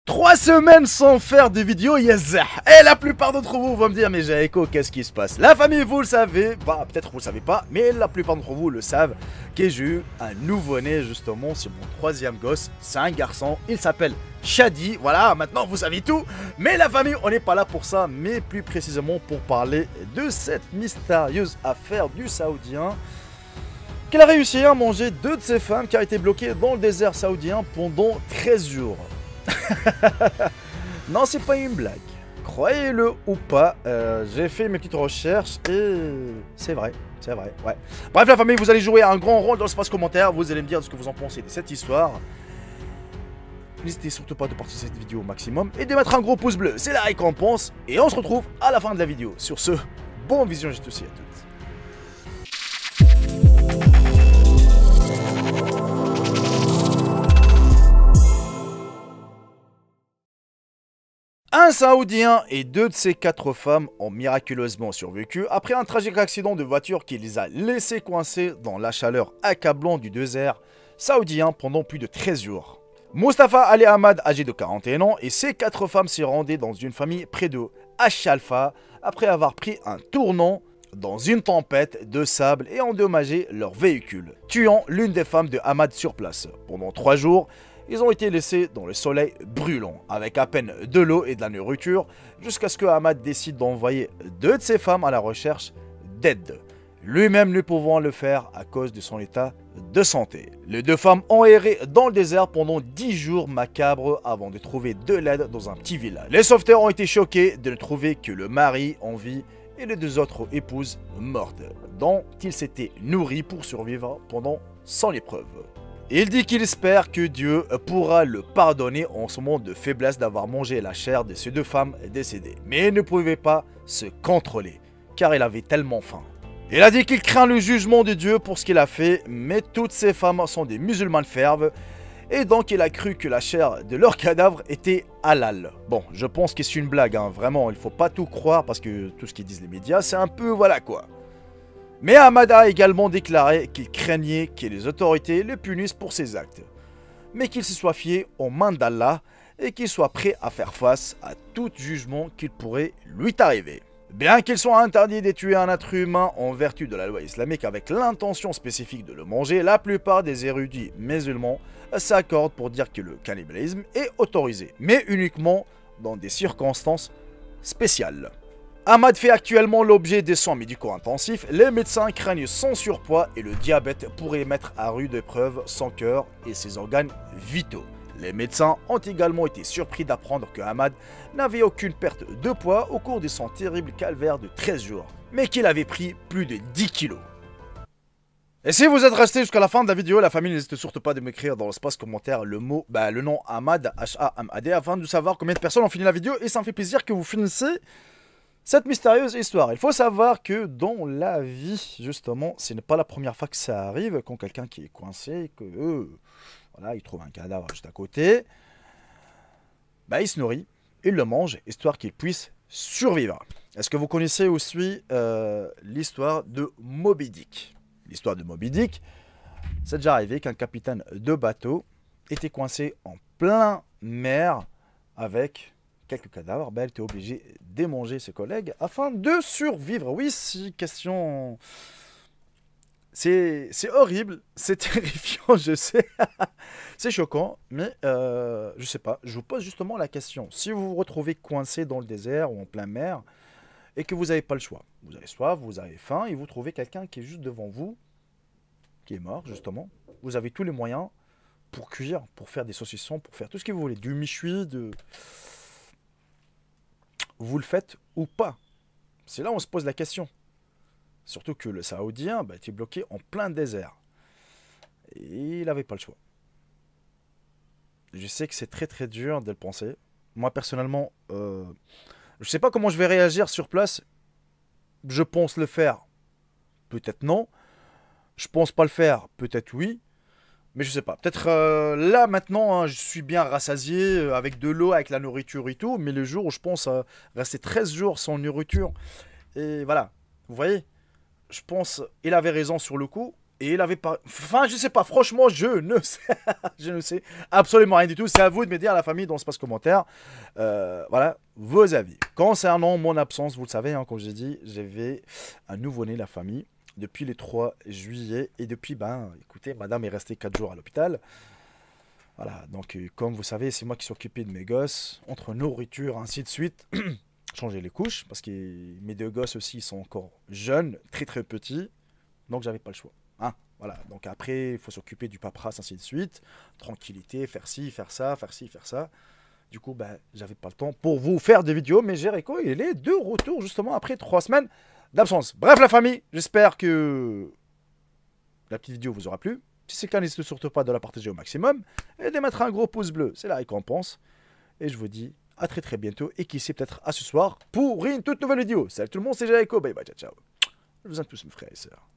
3 semaines sans faire de vidéo, yes. Et la plupart d'entre vous vont me dire, mais Jaeko, qu'est-ce qui se passe? La famille, vous le savez, bah peut-être vous le savez pas, mais la plupart d'entre vous le savent, que j'ai eu un nouveau-né justement, c'est mon troisième gosse, c'est un garçon, il s'appelle Shadi, voilà, maintenant vous savez tout. Mais la famille, on n'est pas là pour ça, mais plus précisément pour parler de cette mystérieuse affaire du Saoudien, qu'il a réussi à manger 2 de ses femmes qui a été bloquées dans le désert saoudien pendant 13 jours. Non, c'est pas une blague. Croyez-le ou pas, j'ai fait mes petites recherches et c'est vrai, ouais. Bref, la famille, vous allez jouer un grand rôle dans l'espace commentaire. Vous allez me dire ce que vous en pensez de cette histoire. N'hésitez surtout pas de partager cette vidéo au maximum et de mettre un gros pouce bleu, c'est la récompense. Et on se retrouve à la fin de la vidéo. Sur ce, bon visionnage aussi à toutes. Un Saoudien et 2 de ses 4 femmes ont miraculeusement survécu après un tragique accident de voiture qui les a laissés coincés dans la chaleur accablante du désert saoudien pendant plus de 13 jours. Mustafa Ali Ahmad, âgé de 41 ans, et ses 4 femmes s'y rendaient dans une famille près de Ashalfa après avoir pris un tournant dans une tempête de sable et endommagé leur véhicule, tuant l'une des femmes de Ahmad sur place. Pendant 3 jours, ils ont été laissés dans le soleil brûlant, avec à peine de l'eau et de la nourriture, jusqu'à ce que Ahmad décide d'envoyer 2 de ses femmes à la recherche d'aide, lui-même ne pouvant le faire à cause de son état de santé. Les 2 femmes ont erré dans le désert pendant 10 jours macabres avant de trouver de l'aide dans un petit village. Les sauveteurs ont été choqués de ne trouver que le mari en vie et les 2 autres épouses mortes, dont il s'était nourri pour survivre pendant son épreuve. Il dit qu'il espère que Dieu pourra le pardonner en ce moment de faiblesse d'avoir mangé la chair de ces 2 femmes décédées. Mais il ne pouvait pas se contrôler, car il avait tellement faim. Il a dit qu'il craint le jugement de Dieu pour ce qu'il a fait, mais toutes ces femmes sont des musulmanes ferves, et donc il a cru que la chair de leur cadavre était halal. Bon, je pense que c'est une blague, hein. Vraiment, il faut pas tout croire, parce que tout ce qu'ils disent les médias, c'est un peu voilà quoi. Mais Ahmad a également déclaré qu'il craignait que les autorités le punissent pour ses actes, mais qu'il se soit fié aux mains d'Allah et qu'il soit prêt à faire face à tout jugement qu'il pourrait lui arriver. Bien qu'il soit interdit de tuer un être humain en vertu de la loi islamique avec l'intention spécifique de le manger, la plupart des érudits musulmans s'accordent pour dire que le cannibalisme est autorisé, mais uniquement dans des circonstances spéciales. Ahmad fait actuellement l'objet des soins médicaux intensifs. Les médecins craignent son surpoids et le diabète pourrait mettre à rude épreuve son cœur et ses organes vitaux. Les médecins ont également été surpris d'apprendre que Ahmad n'avait aucune perte de poids au cours de son terrible calvaire de 13 jours, mais qu'il avait pris plus de 10 kilos. Et si vous êtes resté jusqu'à la fin de la vidéo, la famille, n'hésitez surtout pas de m'écrire dans l'espace commentaire le nom Ahmad, H-A-M-A-D, afin de savoir combien de personnes ont fini la vidéo, et ça me fait plaisir que vous finissez cette mystérieuse histoire. Il faut savoir que dans la vie, justement, ce n'est pas la première fois que ça arrive, quand quelqu'un qui est coincé, que voilà, il trouve un cadavre juste à côté, bah, il se nourrit, il le mange, histoire qu'il puisse survivre. Est-ce que vous connaissez aussi l'histoire de Moby Dick? L'histoire de Moby Dick, c'est déjà arrivé qu'un capitaine de bateau était coincé en plein mer avec quelques cadavres, ben, elle était obligée de manger ses collègues afin de survivre. Oui, c'est question... C'est horrible, c'est terrifiant, je sais. C'est choquant, mais je sais pas. Je vous pose justement la question. Si vous vous retrouvez coincé dans le désert ou en plein mer et que vous n'avez pas le choix, vous avez soif, vous avez faim et vous trouvez quelqu'un qui est juste devant vous, qui est mort justement, vous avez tous les moyens pour cuire, pour faire des saucissons, pour faire tout ce que vous voulez, du méchoui, de... Vous le faites ou pas? C'est là où on se pose la question. Surtout que le Saoudien était bloqué en plein désert. Et il n'avait pas le choix. Je sais que c'est très très dur de le penser. Moi personnellement, je ne sais pas comment je vais réagir sur place. Je pense le faire. Peut-être non. Je pense pas le faire. Peut-être oui. Mais je sais pas, peut-être là maintenant, hein, je suis bien rassasié avec de l'eau, avec la nourriture et tout, mais le jour où je pense rester 13 jours sans nourriture, et voilà, vous voyez, je pense, il avait raison sur le coup, Et il avait pas... Enfin, je sais pas, franchement, je ne sais... je ne sais absolument rien du tout. C'est à vous de me dire, la famille, dans l'espace commentaire, voilà, vos avis. Concernant mon absence, vous le savez, hein, comme j'ai dit, j'avais un nouveau-né, la famille, depuis le 3 juillet. Et depuis, ben, écoutez, madame est restée 4 jours à l'hôpital. Voilà, donc comme vous savez, c'est moi qui s'occupais de mes gosses, entre nourriture, ainsi de suite. Changer les couches, parce que mes deux gosses aussi sont encore jeunes, très très petits. Donc j'avais pas le choix. Hein, voilà. Donc après, il faut s'occuper du paperasse, ainsi de suite. Tranquillité, faire ci, faire ça, faire ci, faire ça. Du coup, ben, j'avais pas le temps pour vous faire des vidéos, mais Jericho, il est de retour justement après 3 semaines d'absence. Bref, la famille, j'espère que la petite vidéo vous aura plu. Si c'est le cas, n'hésitez surtout pas de la partager au maximum et de mettre un gros pouce bleu, c'est la récompense. Et je vous dis à très très bientôt et qui sait peut-être à ce soir pour une toute nouvelle vidéo. Salut tout le monde, c'est Jericho, bye bye, ciao ciao. Je vous aime tous mes frères et sœurs.